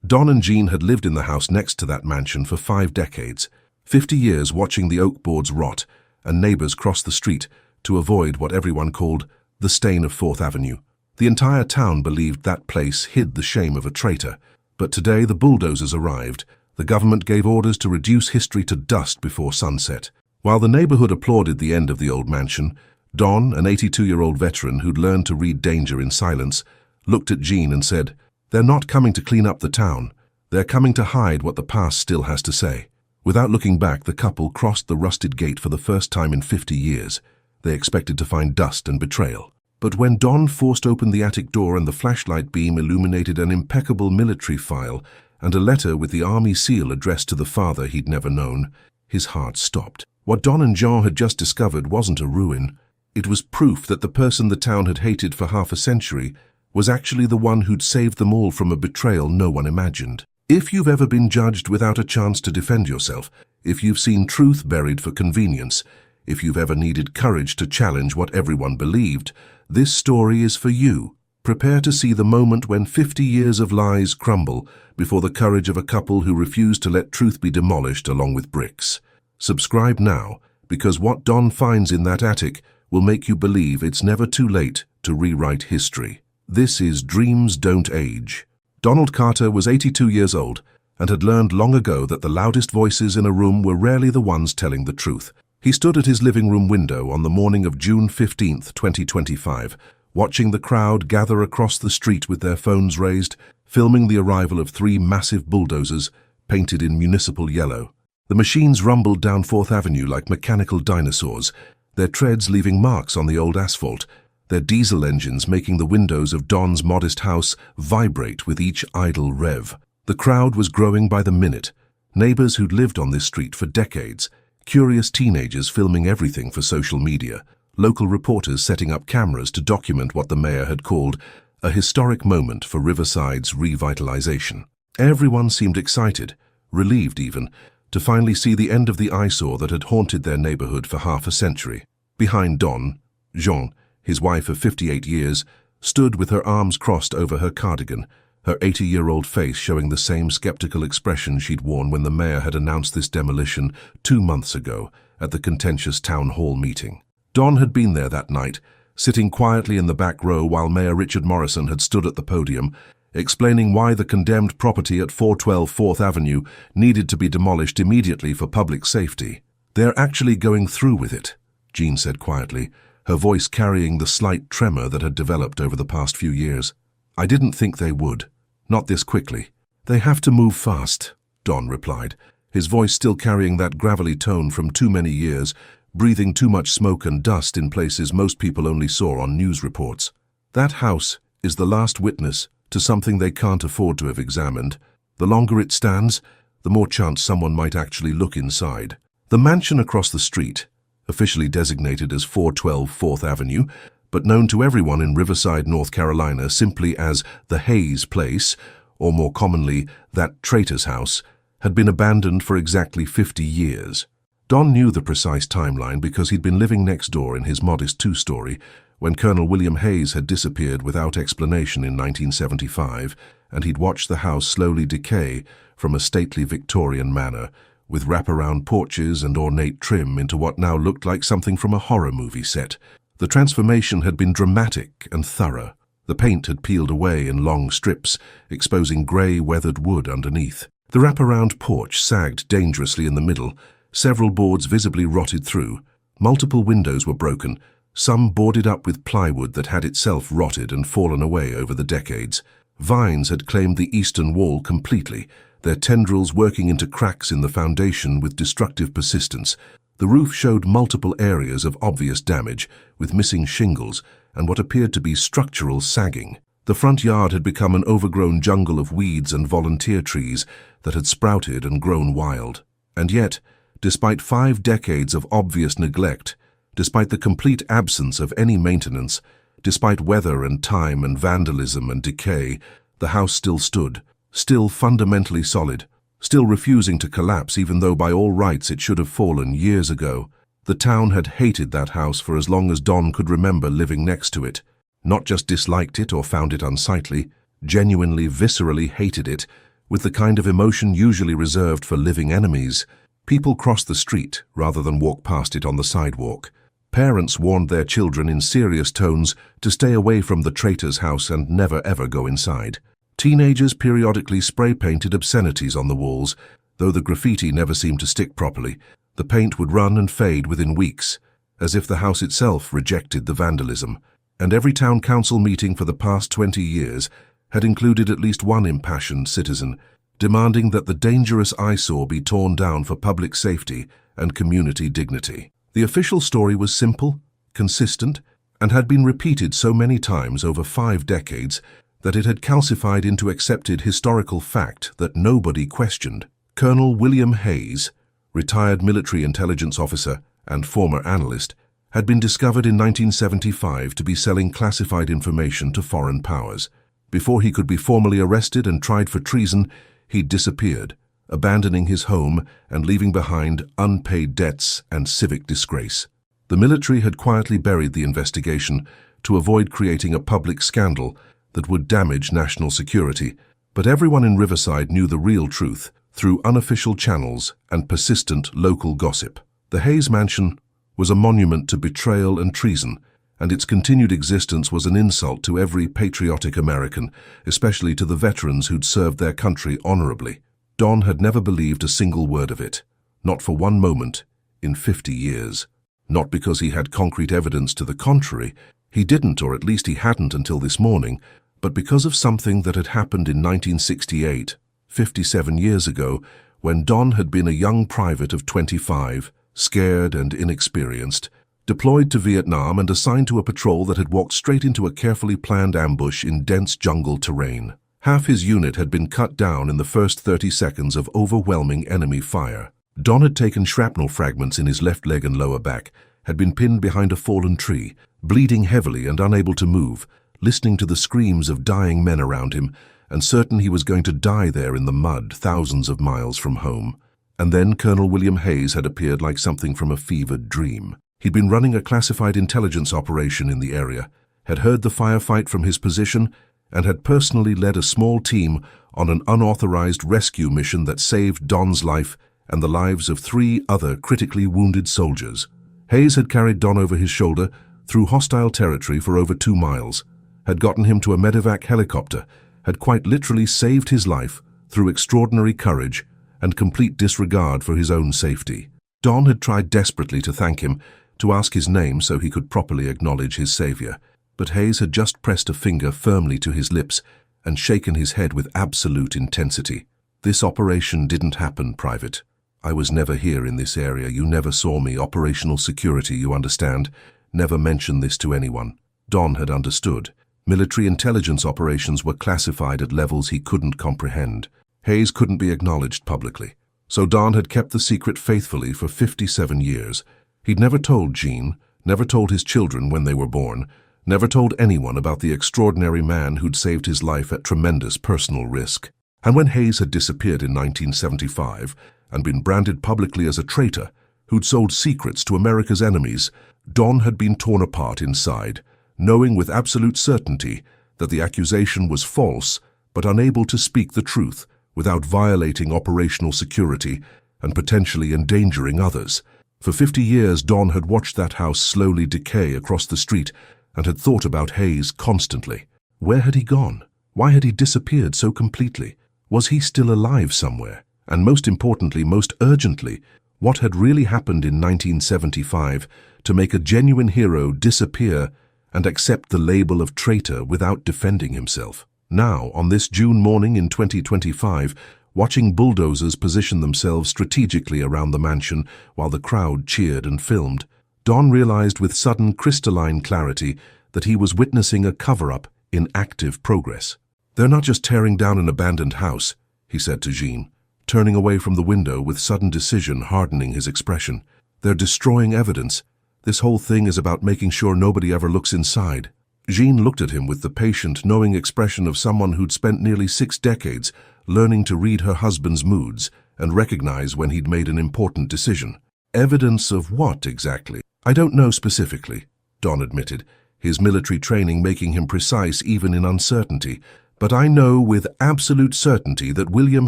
Don and Jean had lived in the house next to that mansion for 5 decades, 50 years watching the oak boards rot and neighbors cross the street to avoid what everyone called the stain of 4th Avenue. The entire town believed that place hid the shame of a traitor. But today the bulldozers arrived. The government gave orders to reduce history to dust before sunset. While the neighborhood applauded the end of the old mansion, Don, an 82-year-old veteran who'd learned to read danger in silence, looked at Jean and said, "They're not coming to clean up the town. They're coming to hide what the past still has to say." Without looking back, the couple crossed the rusted gate for the first time in 50 years. They expected to find dust and betrayal. But when Don forced open the attic door and the flashlight beam illuminated an impeccable military file and a letter with the army seal addressed to the father he'd never known, his heart stopped. What Don and Jean had just discovered wasn't a ruin. It was proof that the person the town had hated for half a century was actually the one who'd saved them all from a betrayal no one imagined. If you've ever been judged without a chance to defend yourself, if you've seen truth buried for convenience, if you've ever needed courage to challenge what everyone believed, this story is for you. Prepare to see the moment when 50 years of lies crumble before the courage of a couple who refuse to let truth be demolished along with bricks. Subscribe now, because what Don finds in that attic will make you believe it's never too late to rewrite history. This is Dreams Don't Age. Donald Carter was 82 years old and had learned long ago that the loudest voices in a room were rarely the ones telling the truth. He stood at his living room window on the morning of June 15, 2025, watching the crowd gather across the street with their phones raised, filming the arrival of 3 massive bulldozers painted in municipal yellow. The machines rumbled down 4th Avenue like mechanical dinosaurs, their treads leaving marks on the old asphalt, their diesel engines making the windows of Don's modest house vibrate with each idle rev. The crowd was growing by the minute. Neighbors who'd lived on this street for decades, curious teenagers filming everything for social media, local reporters setting up cameras to document what the mayor had called a historic moment for Riverside's revitalization. Everyone seemed excited, relieved even, to finally see the end of the eyesore that had haunted their neighborhood for half a century. Behind Don, Jean, his wife of 58 years, stood with her arms crossed over her cardigan, her 80-year-old face showing the same skeptical expression she'd worn when the mayor had announced this demolition 2 months ago at the contentious town hall meeting. Don had been there that night, sitting quietly in the back row while Mayor Richard Morrison had stood at the podium, explaining why the condemned property at 412 4th Avenue needed to be demolished immediately for public safety. "They're actually going through with it," Jean said quietly, her voice carrying the slight tremor that had developed over the past few years. "I didn't think they would. Not this quickly. They have to move fast," Don replied, his voice still carrying that gravelly tone from too many years, breathing too much smoke and dust in places most people only saw on news reports. "That house is the last witness to something they can't afford to have examined. The longer it stands, the more chance someone might actually look inside." The mansion across the street, officially designated as 412 4th Avenue, but known to everyone in Riverside, North Carolina simply as the Hayes Place, or more commonly, that traitor's house, had been abandoned for exactly 50 years. Don knew the precise timeline because he'd been living next door in his modest 2-story when Colonel William Hayes had disappeared without explanation in 1975, and he'd watched the house slowly decay from a stately Victorian manor, with wraparound porches and ornate trim, into what now looked like something from a horror movie set. The transformation had been dramatic and thorough. The paint had peeled away in long strips, exposing grey, weathered wood underneath. The wraparound porch sagged dangerously in the middle, several boards visibly rotted through. Multiple windows were broken, some boarded up with plywood that had itself rotted and fallen away over the decades. Vines had claimed the eastern wall completely, their tendrils working into cracks in the foundation with destructive persistence. The roof showed multiple areas of obvious damage, with missing shingles and what appeared to be structural sagging. The front yard had become an overgrown jungle of weeds and volunteer trees that had sprouted and grown wild. And yet, despite 5 decades of obvious neglect, despite the complete absence of any maintenance, despite weather and time and vandalism and decay, the house still stood, still fundamentally solid, still refusing to collapse even though by all rights it should have fallen years ago. The town had hated that house for as long as Don could remember living next to it. Not just disliked it or found it unsightly, genuinely, viscerally hated it, With the kind of emotion usually reserved for living enemies, people crossed the street rather than walk past it on the sidewalk. Parents warned their children in serious tones to stay away from the traitor's house and never ever go inside. Teenagers periodically spray-painted obscenities on the walls, though the graffiti never seemed to stick properly. The paint would run and fade within weeks, as if the house itself rejected the vandalism. And every town council meeting for the past 20 years had included at least one impassioned citizen, demanding that the dangerous eyesore be torn down for public safety and community dignity. The official story was simple, consistent, and had been repeated so many times over 5 decades that it had calcified into accepted historical fact that nobody questioned. Colonel William Hayes, retired military intelligence officer and former analyst, had been discovered in 1975 to be selling classified information to foreign powers. Before he could be formally arrested and tried for treason, he'd disappeared, abandoning his home and leaving behind unpaid debts and civic disgrace. The military had quietly buried the investigation to avoid creating a public scandal that would damage national security, but everyone in Riverside knew the real truth through unofficial channels and persistent local gossip. The Hayes Mansion was a monument to betrayal and treason, and its continued existence was an insult to every patriotic American, especially to the veterans who'd served their country honorably. Don had never believed a single word of it, not for one moment, in 50 years. Not because he had concrete evidence to the contrary, he didn't, or at least he hadn't until this morning, but because of something that had happened in 1968, 57 years ago, when Don had been a young private of 25, scared and inexperienced, deployed to Vietnam and assigned to a patrol that had walked straight into a carefully planned ambush in dense jungle terrain. Half his unit had been cut down in the first 30 seconds of overwhelming enemy fire. Don had taken shrapnel fragments in his left leg and lower back, had been pinned behind a fallen tree, bleeding heavily and unable to move, listening to the screams of dying men around him, and certain he was going to die there in the mud thousands of miles from home. And then Colonel William Hayes had appeared like something from a fevered dream. He'd been running a classified intelligence operation in the area, had heard the firefight from his position, and had personally led a small team on an unauthorized rescue mission that saved Don's life and the lives of 3 other critically wounded soldiers. Hayes had carried Don over his shoulder through hostile territory for over 2 miles, had gotten him to a medevac helicopter, had quite literally saved his life through extraordinary courage and complete disregard for his own safety. Don had tried desperately to thank him, to ask his name so he could properly acknowledge his savior, but Hayes had just pressed a finger firmly to his lips and shaken his head with absolute intensity. "This operation didn't happen, Private. I was never here in this area. You never saw me. Operational security, you understand. Never mention this to anyone." Don had understood. Military intelligence operations were classified at levels he couldn't comprehend. Hayes couldn't be acknowledged publicly. So Don had kept the secret faithfully for 57 years. He'd never told Jean, never told his children when they were born, never told anyone about the extraordinary man who'd saved his life at tremendous personal risk. And when Hayes had disappeared in 1975 and been branded publicly as a traitor who'd sold secrets to America's enemies, Don had been torn apart inside, knowing with absolute certainty that the accusation was false but unable to speak the truth without violating operational security and potentially endangering others. For 50 years, Don had watched that house slowly decay across the street and had thought about Hayes constantly. Where had he gone? Why had he disappeared so completely? Was he still alive somewhere? And most importantly, most urgently, what had really happened in 1975 to make a genuine hero disappear and accept the label of traitor without defending himself? Now, on this June morning in 2025, watching bulldozers position themselves strategically around the mansion while the crowd cheered and filmed, Don realized with sudden crystalline clarity that he was witnessing a cover-up in active progress. "They're not just tearing down an abandoned house," he said to Jean, turning away from the window with sudden decision hardening his expression. "They're destroying evidence. This whole thing is about making sure nobody ever looks inside." Jean looked at him with the patient, knowing expression of someone who'd spent nearly 6 decades learning to read her husband's moods and recognize when he'd made an important decision. "Evidence of what, exactly?" "I don't know specifically," Don admitted, his military training making him precise even in uncertainty, But I know with absolute certainty that William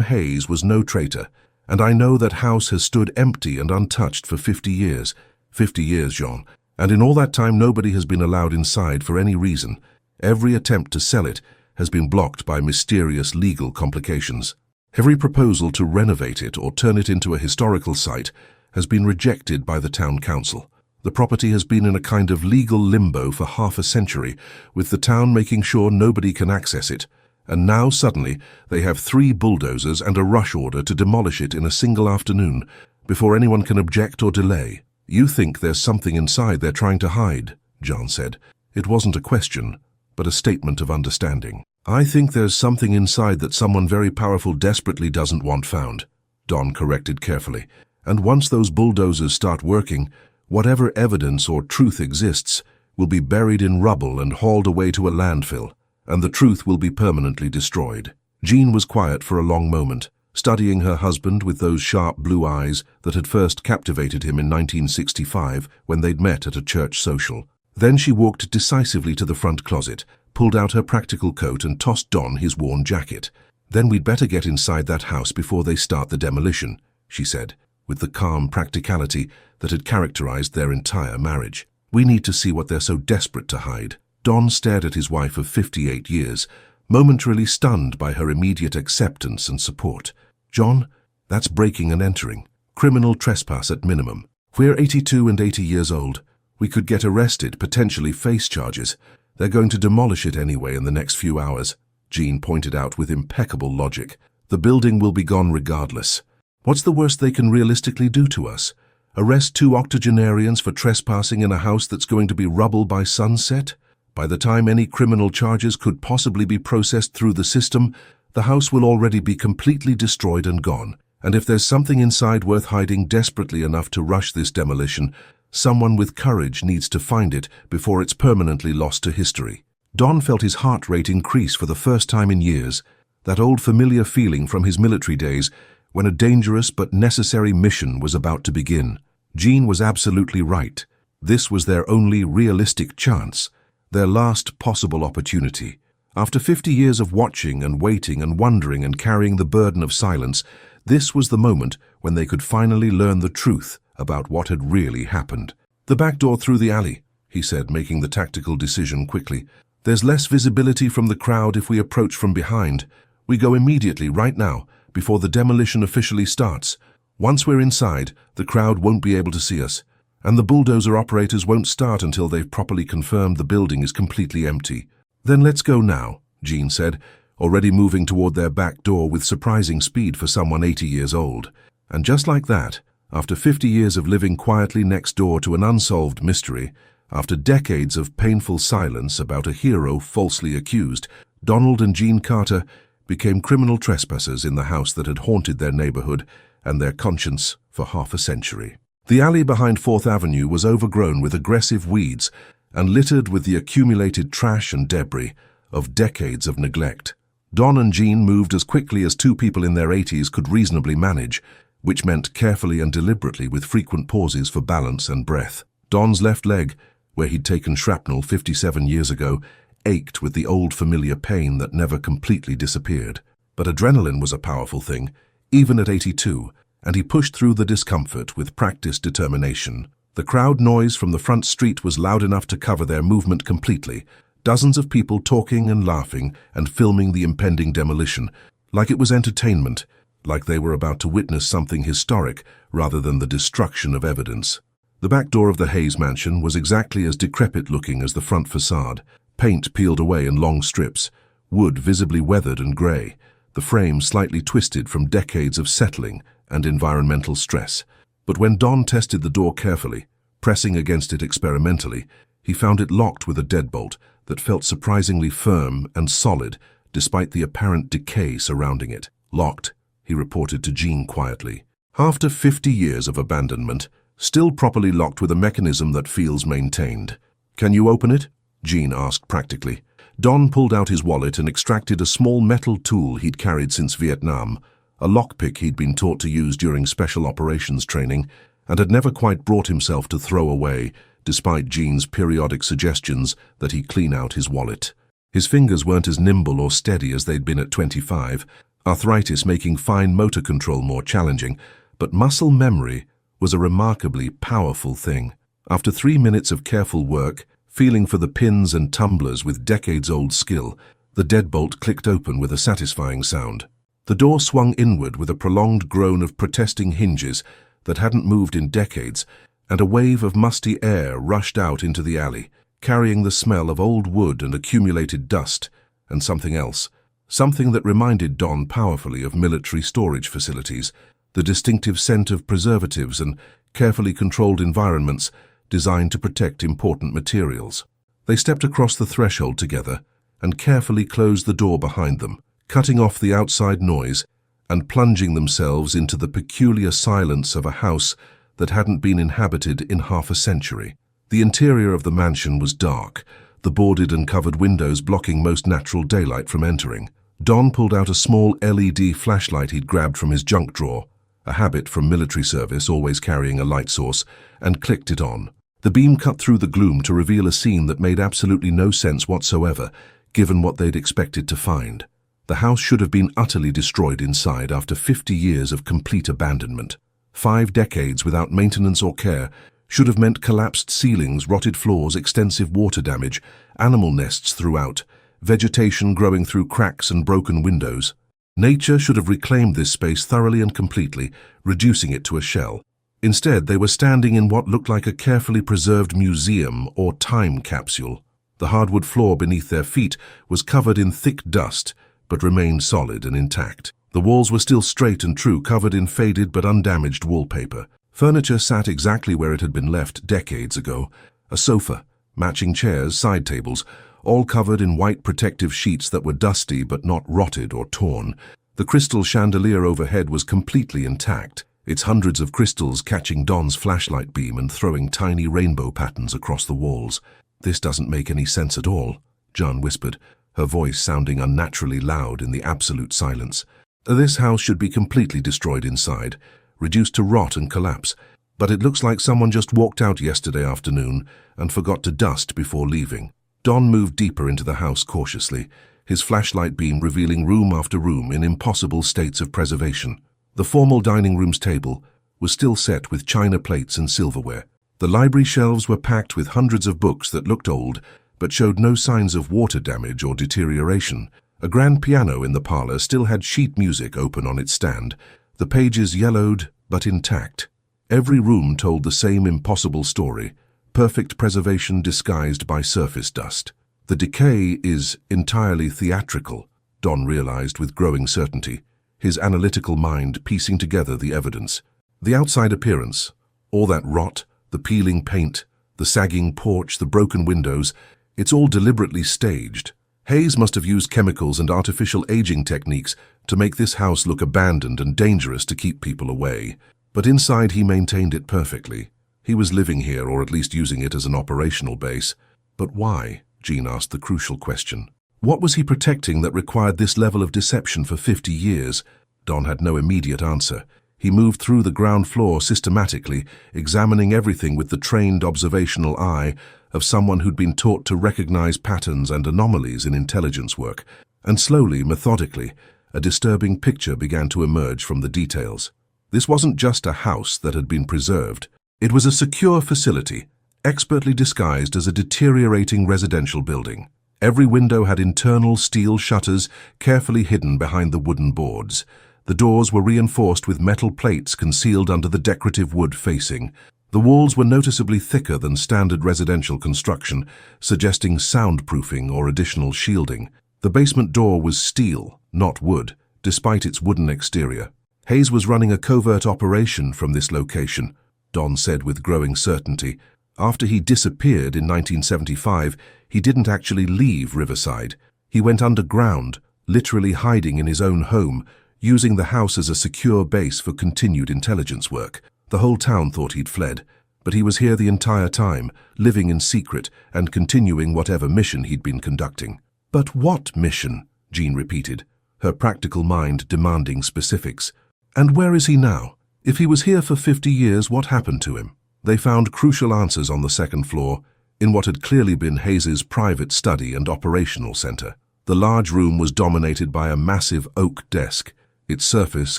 Hayes was no traitor, and I know that house has stood empty and untouched for 50 years. 50 years, Jean. And in all that time nobody has been allowed inside for any reason. Every attempt to sell it has been blocked by mysterious legal complications. Every proposal to renovate it or turn it into a historical site has been rejected by the town council. The property has been in a kind of legal limbo for half a century, with the town making sure nobody can access it. And now suddenly they have 3 bulldozers and a rush order to demolish it in a single afternoon, before anyone can object or delay. You think there's something inside they're trying to hide, John said. It wasn't a question, but a statement of understanding. I think there's something inside that someone very powerful desperately doesn't want found, Don corrected carefully. And once those bulldozers start working, whatever evidence or truth exists will be buried in rubble and hauled away to a landfill, and the truth will be permanently destroyed. Jean was quiet for a long moment, studying her husband with those sharp blue eyes that had first captivated him in 1965 when they'd met at a church social. Then she walked decisively to the front closet, pulled out her practical coat and tossed Don his worn jacket. Then we'd better get inside that house before they start the demolition, she said, with the calm practicality that had characterized their entire marriage. We need to see what they're so desperate to hide. Don stared at his wife of 58 years, momentarily stunned by her immediate acceptance and support. John, that's breaking and entering. Criminal trespass at minimum. We're 82 and 80 years old. We could get arrested, potentially face charges. They're going to demolish it anyway in the next few hours, Jean pointed out with impeccable logic. The building will be gone regardless. What's the worst they can realistically do to us? Arrest 2 octogenarians for trespassing in a house that's going to be rubble by sunset? By the time any criminal charges could possibly be processed through the system, the house will already be completely destroyed and gone. And if there's something inside worth hiding desperately enough to rush this demolition, someone with courage needs to find it before it's permanently lost to history. Don felt his heart rate increase for the first time in years, that old familiar feeling from his military days when a dangerous but necessary mission was about to begin. Jean was absolutely right. This was their only realistic chance, their last possible opportunity. After 50 years of watching and waiting and wondering and carrying the burden of silence, this was the moment when they could finally learn the truth about what had really happened. The back door through the alley, he said, making the tactical decision quickly. There's less visibility from the crowd if we approach from behind. We go immediately, right now, before the demolition officially starts. Once we're inside, the crowd won't be able to see us, and the bulldozer operators won't start until they've properly confirmed the building is completely empty. Then let's go now, Jean said, already moving toward their back door with surprising speed for someone 80 years old. And just like that, after 50 years of living quietly next door to an unsolved mystery, after decades of painful silence about a hero falsely accused, Donald and Jean Carter became criminal trespassers in the house that had haunted their neighborhood and their conscience for half a century. The alley behind 4th Avenue was overgrown with aggressive weeds and littered with the accumulated trash and debris of decades of neglect. Don and Jean moved as quickly as 2 people in their 80s could reasonably manage, which meant carefully and deliberately with frequent pauses for balance and breath. Don's left leg, where he'd taken shrapnel 57 years ago, ached with the old familiar pain that never completely disappeared. But adrenaline was a powerful thing, even at 82, and he pushed through the discomfort with practiced determination. The crowd noise from the front street was loud enough to cover their movement completely, dozens of people talking and laughing and filming the impending demolition, like it was entertainment, like they were about to witness something historic rather than the destruction of evidence. The back door of the Hayes mansion was exactly as decrepit-looking as the front facade, paint peeled away in long strips, wood visibly weathered and grey, the frame slightly twisted from decades of settling and environmental stress. But when Don tested the door carefully, pressing against it experimentally, he found it locked with a deadbolt that felt surprisingly firm and solid despite the apparent decay surrounding it. Locked, he reported to Jean quietly. After 50 years of abandonment, still properly locked with a mechanism that feels maintained. Can you open it? Jean asked practically. Don pulled out his wallet and extracted a small metal tool he'd carried since Vietnam, a lockpick he'd been taught to use during special operations training and had never quite brought himself to throw away, despite Jean's periodic suggestions that he clean out his wallet. His fingers weren't as nimble or steady as they'd been at 25, arthritis making fine motor control more challenging, but muscle memory was a remarkably powerful thing. After 3 minutes of careful work, feeling for the pins and tumblers with decades-old skill, the deadbolt clicked open with a satisfying sound. The door swung inward with a prolonged groan of protesting hinges that hadn't moved in decades, and a wave of musty air rushed out into the alley, carrying the smell of old wood and accumulated dust, and something else, something that reminded Don powerfully of military storage facilities, the distinctive scent of preservatives and carefully controlled environments designed to protect important materials. They stepped across the threshold together and carefully closed the door behind them, cutting off the outside noise and plunging themselves into the peculiar silence of a house that hadn't been inhabited in half a century. The interior of the mansion was dark, the boarded and covered windows blocking most natural daylight from entering. Don pulled out a small LED flashlight he'd grabbed from his junk drawer, a habit from military service always carrying a light source, and clicked it on. The beam cut through the gloom to reveal a scene that made absolutely no sense whatsoever, given what they'd expected to find. The house should have been utterly destroyed inside after 50 years of complete abandonment. 5 decades without maintenance or care should have meant collapsed ceilings, rotted floors, extensive water damage, animal nests throughout, vegetation growing through cracks and broken windows. Nature should have reclaimed this space thoroughly and completely, reducing it to a shell. Instead, they were standing in what looked like a carefully preserved museum or time capsule. The hardwood floor beneath their feet was covered in thick dust, but remained solid and intact. The walls were still straight and true, covered in faded but undamaged wallpaper. Furniture sat exactly where it had been left decades ago. A sofa, matching chairs, side tables, all covered in white protective sheets that were dusty but not rotted or torn. The crystal chandelier overhead was completely intact, its hundreds of crystals catching Don's flashlight beam and throwing tiny rainbow patterns across the walls. "This doesn't make any sense at all," John whispered, her voice sounding unnaturally loud in the absolute silence. "This house should be completely destroyed inside, reduced to rot and collapse, but it looks like someone just walked out yesterday afternoon and forgot to dust before leaving." Don moved deeper into the house cautiously, his flashlight beam revealing room after room in impossible states of preservation. The formal dining room's table was still set with china plates and silverware. The library shelves were packed with hundreds of books that looked old, but showed no signs of water damage or deterioration. A grand piano in the parlor still had sheet music open on its stand, the pages yellowed but intact. Every room told the same impossible story, perfect preservation disguised by surface dust. The decay is entirely theatrical, Don realized with growing certainty, his analytical mind piecing together the evidence. The outside appearance, all that rot, the peeling paint, the sagging porch, the broken windows, it's all deliberately staged. Hayes must have used chemicals and artificial aging techniques to make this house look abandoned and dangerous to keep people away. But inside he maintained it perfectly. He was living here, or at least using it as an operational base. But why? Jean asked the crucial question. What was he protecting that required this level of deception for 50 years? Don had no immediate answer. He moved through the ground floor systematically, examining everything with the trained observational eye of someone who'd been taught to recognize patterns and anomalies in intelligence work. And slowly, methodically, a disturbing picture began to emerge from the details. This wasn't just a house that had been preserved. It was a secure facility, expertly disguised as a deteriorating residential building. Every window had internal steel shutters carefully hidden behind the wooden boards. The doors were reinforced with metal plates concealed under the decorative wood facing. The walls were noticeably thicker than standard residential construction, suggesting soundproofing or additional shielding. The basement door was steel, not wood, despite its wooden exterior. Hayes was running a covert operation from this location, Don said with growing certainty. After he disappeared in 1975, he didn't actually leave Riverside. He went underground, literally hiding in his own home, using the house as a secure base for continued intelligence work. The whole town thought he'd fled, but he was here the entire time, living in secret and continuing whatever mission he'd been conducting. But what mission? Jean repeated, her practical mind demanding specifics. And where is he now? If he was here for 50 years, what happened to him? They found crucial answers on the second floor, in what had clearly been Hayes's private study and operational center. The large room was dominated by a massive oak desk, its surface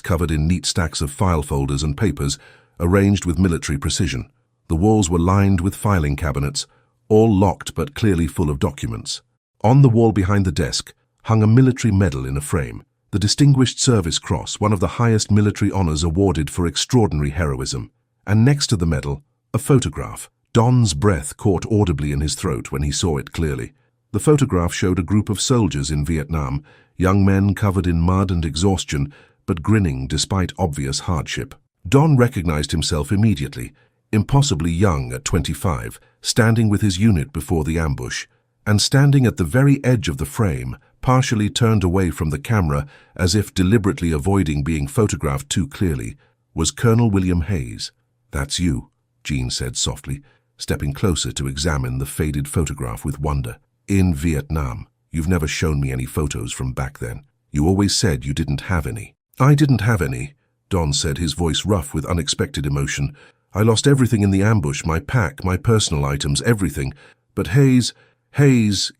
covered in neat stacks of file folders and papers arranged with military precision. The walls were lined with filing cabinets, all locked but clearly full of documents. On the wall behind the desk hung a military medal in a frame, the Distinguished Service Cross, one of the highest military honors awarded for extraordinary heroism. And next to the medal, a photograph. Don's breath caught audibly in his throat when he saw it clearly. The photograph showed a group of soldiers in Vietnam, young men covered in mud and exhaustion, but grinning despite obvious hardship. Don recognized himself immediately, impossibly young at 25, standing with his unit before the ambush, and standing at the very edge of the frame, partially turned away from the camera as if deliberately avoiding being photographed too clearly, was Colonel William Hayes. "That's you," Jean said softly, stepping closer to examine the faded photograph with wonder. "In Vietnam. You've never shown me any photos from back then. You always said you didn't have any." "I didn't have any," Don said, his voice rough with unexpected emotion. "I lost everything in the ambush, my pack, my personal items, everything. But Hayes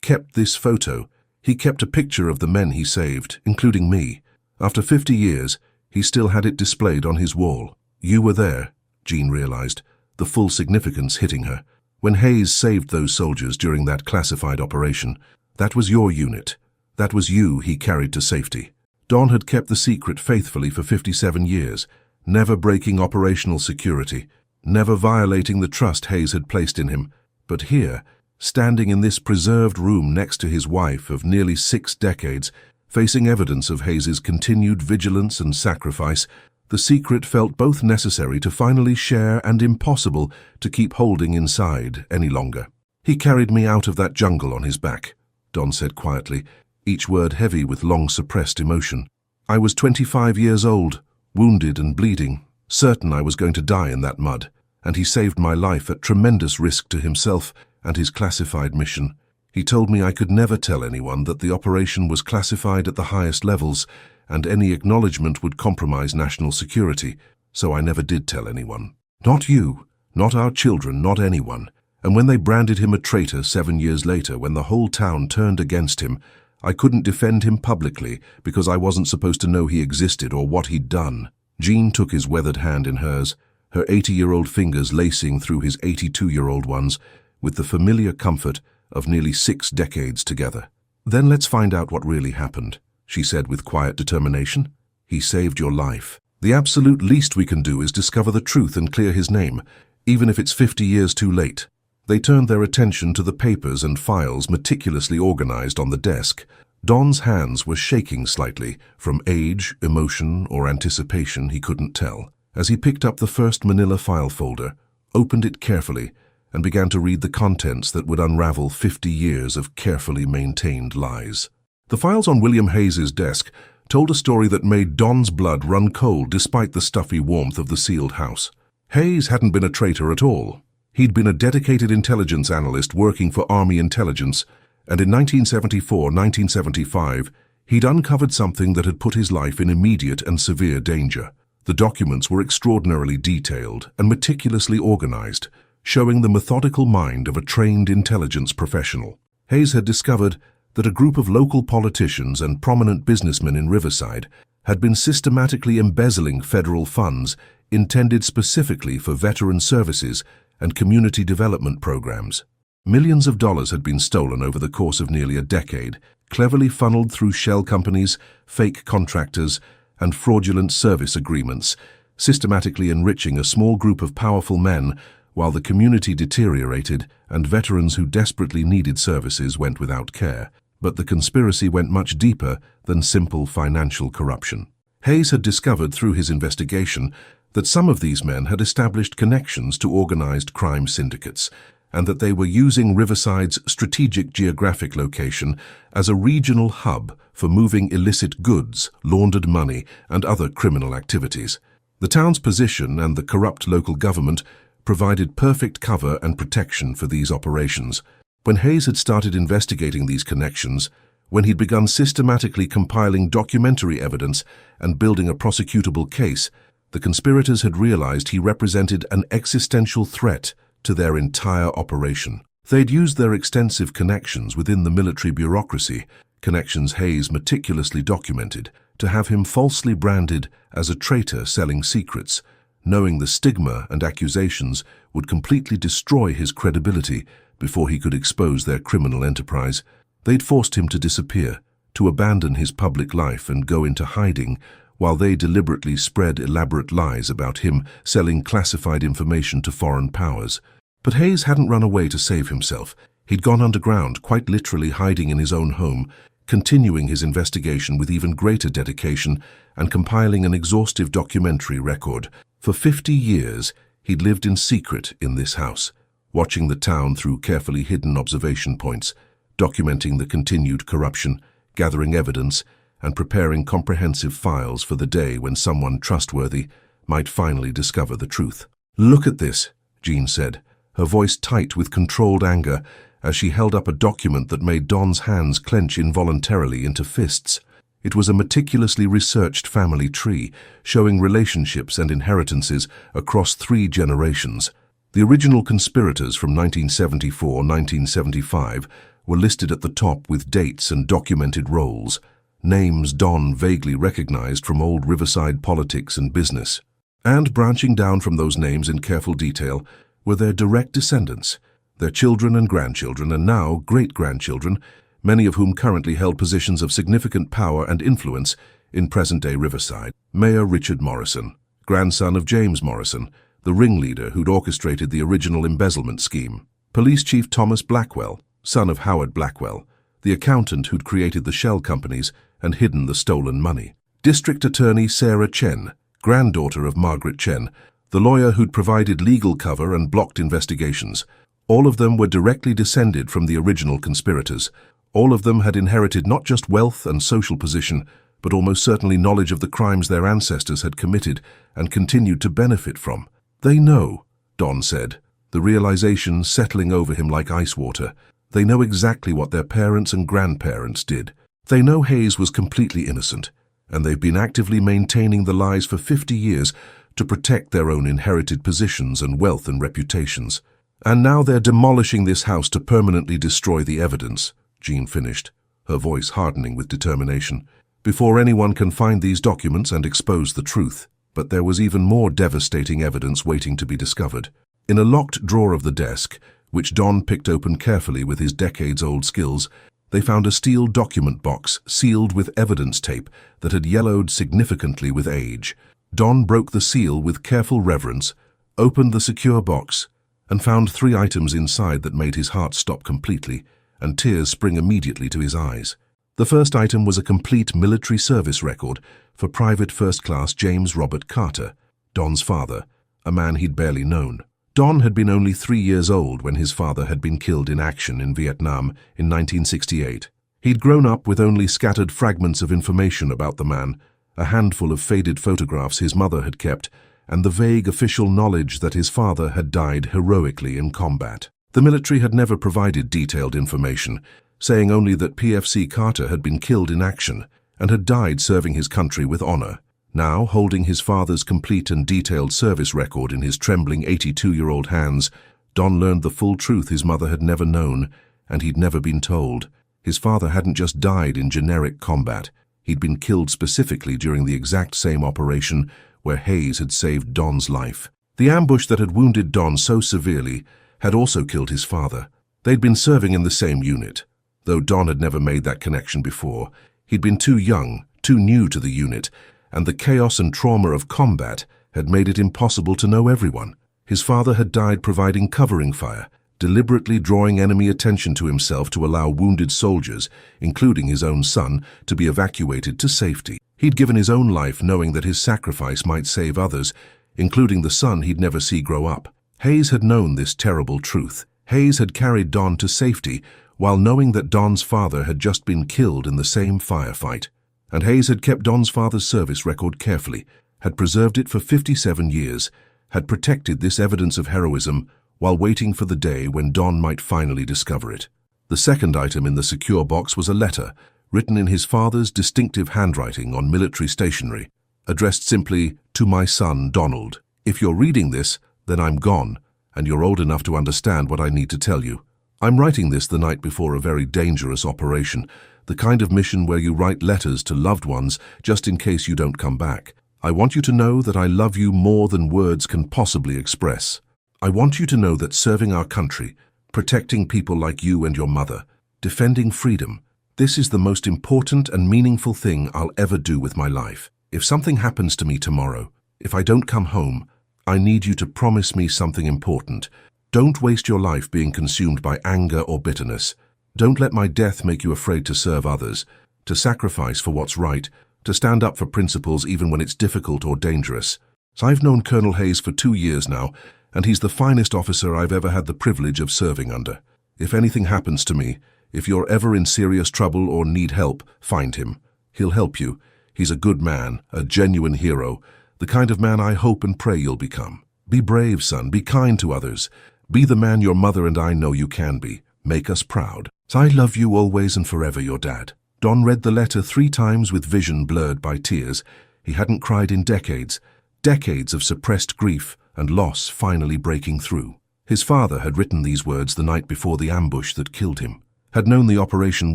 kept this photo. He kept a picture of the men he saved, including me. After 50 years, he still had it displayed on his wall." "You were there," Jean realized, the full significance hitting her. "When Hayes saved those soldiers during that classified operation, that was your unit. That was you he carried to safety." Don had kept the secret faithfully for 57 years, never breaking operational security, never violating the trust Hayes had placed in him. But here, standing in this preserved room next to his wife of nearly 6 decades, facing evidence of Hayes's continued vigilance and sacrifice, the secret felt both necessary to finally share and impossible to keep holding inside any longer. "He carried me out of that jungle on his back," Don said quietly, each word heavy with long-suppressed emotion. "I was 25 years old, wounded and bleeding, certain I was going to die in that mud, and he saved my life at tremendous risk to himself and his classified mission. He told me I could never tell anyone that the operation was classified at the highest levels, and any acknowledgement would compromise national security, so I never did tell anyone. Not you, not our children, not anyone. And when they branded him a traitor 7 years later, when the whole town turned against him, I couldn't defend him publicly because I wasn't supposed to know he existed or what he'd done." Jean took his weathered hand in hers, her 80-year-old fingers lacing through his 82-year-old ones with the familiar comfort of nearly 6 decades together. "Then let's find out what really happened," she said with quiet determination. "He saved your life. The absolute least we can do is discover the truth and clear his name, even if it's 50 years too late." They turned their attention to the papers and files meticulously organized on the desk. Don's hands were shaking slightly, from age, emotion, or anticipation, he couldn't tell, as he picked up the first manila file folder, opened it carefully, and began to read the contents that would unravel 50 years of carefully maintained lies. The files on William Hayes's desk told a story that made Don's blood run cold despite the stuffy warmth of the sealed house. Hayes hadn't been a traitor at all. He'd been a dedicated intelligence analyst working for Army intelligence, and in 1974-1975, he'd uncovered something that had put his life in immediate and severe danger. The documents were extraordinarily detailed and meticulously organized, showing the methodical mind of a trained intelligence professional. Hayes had discovered that a group of local politicians and prominent businessmen in Riverside had been systematically embezzling federal funds intended specifically for veteran services and community development programs. Millions of dollars had been stolen over the course of nearly a decade, cleverly funneled through shell companies, fake contractors, and fraudulent service agreements, systematically enriching a small group of powerful men while the community deteriorated and veterans who desperately needed services went without care. But the conspiracy went much deeper than simple financial corruption. Hayes had discovered through his investigation that some of these men had established connections to organized crime syndicates, and that they were using Riverside's strategic geographic location as a regional hub for moving illicit goods, laundered money, and other criminal activities. The town's position and the corrupt local government provided perfect cover and protection for these operations. When Hayes had started investigating these connections, when he'd begun systematically compiling documentary evidence and building a prosecutable case, the conspirators had realized he represented an existential threat to their entire operation. They'd used their extensive connections within the military bureaucracy, connections Hayes meticulously documented, to have him falsely branded as a traitor selling secrets, knowing the stigma and accusations would completely destroy his credibility before he could expose their criminal enterprise. They'd forced him to disappear, to abandon his public life and go into hiding, while they deliberately spread elaborate lies about him selling classified information to foreign powers. But Hayes hadn't run away to save himself. He'd gone underground, quite literally hiding in his own home, continuing his investigation with even greater dedication and compiling an exhaustive documentary record. For 50 years, he'd lived in secret in this house, watching the town through carefully hidden observation points, documenting the continued corruption, gathering evidence, and preparing comprehensive files for the day when someone trustworthy might finally discover the truth. "Look at this," Jean said, her voice tight with controlled anger as she held up a document that made Don's hands clench involuntarily into fists. It was a meticulously researched family tree, showing relationships and inheritances across 3 generations. The original conspirators from 1974-1975 were listed at the top with dates and documented roles, names Don vaguely recognized from old Riverside politics and business. And branching down from those names in careful detail were their direct descendants, their children and grandchildren, and now great-grandchildren, many of whom currently held positions of significant power and influence in present-day Riverside. Mayor Richard Morrison, grandson of James Morrison, the ringleader who'd orchestrated the original embezzlement scheme. Police Chief Thomas Blackwell, son of Howard Blackwell, the accountant who'd created the shell companies and hidden the stolen money. District Attorney Sarah Chen, granddaughter of Margaret Chen, the lawyer who'd provided legal cover and blocked investigations. All of them were directly descended from the original conspirators. All of them had inherited not just wealth and social position, but almost certainly knowledge of the crimes their ancestors had committed and continued to benefit from. "They know," Don said, the realization settling over him like ice water. "They know exactly what their parents and grandparents did. They know Hayes was completely innocent, and they've been actively maintaining the lies for 50 years to protect their own inherited positions and wealth and reputations. And now they're demolishing this house to permanently destroy the evidence," Jean finished, her voice hardening with determination, "before anyone can find these documents and expose the truth." But there was even more devastating evidence waiting to be discovered. In a locked drawer of the desk, which Don picked open carefully with his decades-old skills, they found a steel document box sealed with evidence tape that had yellowed significantly with age. Don broke the seal with careful reverence, opened the secure box, and found 3 items inside that made his heart stop completely and tears spring immediately to his eyes. The first item was a complete military service record for Private First Class James Robert Carter, Don's father, a man he'd barely known. Don had been only 3 years old when his father had been killed in action in Vietnam in 1968. He'd grown up with only scattered fragments of information about the man, a handful of faded photographs his mother had kept, and the vague official knowledge that his father had died heroically in combat. The military had never provided detailed information, saying only that PFC Carter had been killed in action and had died serving his country with honor. Now, holding his father's complete and detailed service record in his trembling 82-year-old hands, Don learned the full truth his mother had never known, and he'd never been told. His father hadn't just died in generic combat. He'd been killed specifically during the exact same operation where Hayes had saved Don's life. The ambush that had wounded Don so severely had also killed his father. They'd been serving in the same unit. Though Don had never made that connection before, he'd been too young, too new to the unit, and the chaos and trauma of combat had made it impossible to know everyone. His father had died providing covering fire, deliberately drawing enemy attention to himself to allow wounded soldiers, including his own son, to be evacuated to safety. He'd given his own life knowing that his sacrifice might save others, including the son he'd never see grow up. Hayes had known this terrible truth. Hayes had carried Don to safety while knowing that Don's father had just been killed in the same firefight. And Hayes had kept Don's father's service record carefully, had preserved it for 57 years, had protected this evidence of heroism while waiting for the day when Don might finally discover it. The second item in the secure box was a letter, written in his father's distinctive handwriting on military stationery, addressed simply, "To my son, Donald. If you're reading this, then I'm gone, and you're old enough to understand what I need to tell you. I'm writing this the night before a very dangerous operation, the kind of mission where you write letters to loved ones just in case you don't come back. I want you to know that I love you more than words can possibly express. I want you to know that serving our country, protecting people like you and your mother, defending freedom, this is the most important and meaningful thing I'll ever do with my life. If something happens to me tomorrow, if I don't come home, I need you to promise me something important. Don't waste your life being consumed by anger or bitterness. Don't let my death make you afraid to serve others, to sacrifice for what's right, to stand up for principles even when it's difficult or dangerous. So I've known Colonel Hayes for 2 years now, and he's the finest officer I've ever had the privilege of serving under. If anything happens to me, if you're ever in serious trouble or need help, find him. He'll help you. He's a good man, a genuine hero, the kind of man I hope and pray you'll become. Be brave, son. Be kind to others. Be the man your mother and I know you can be. Make us proud. I love you always and forever, your dad. Don read the letter 3 times with vision blurred by tears. He hadn't cried in decades. Decades of suppressed grief and loss finally breaking through. His father had written these words the night before the ambush that killed him, had known the operation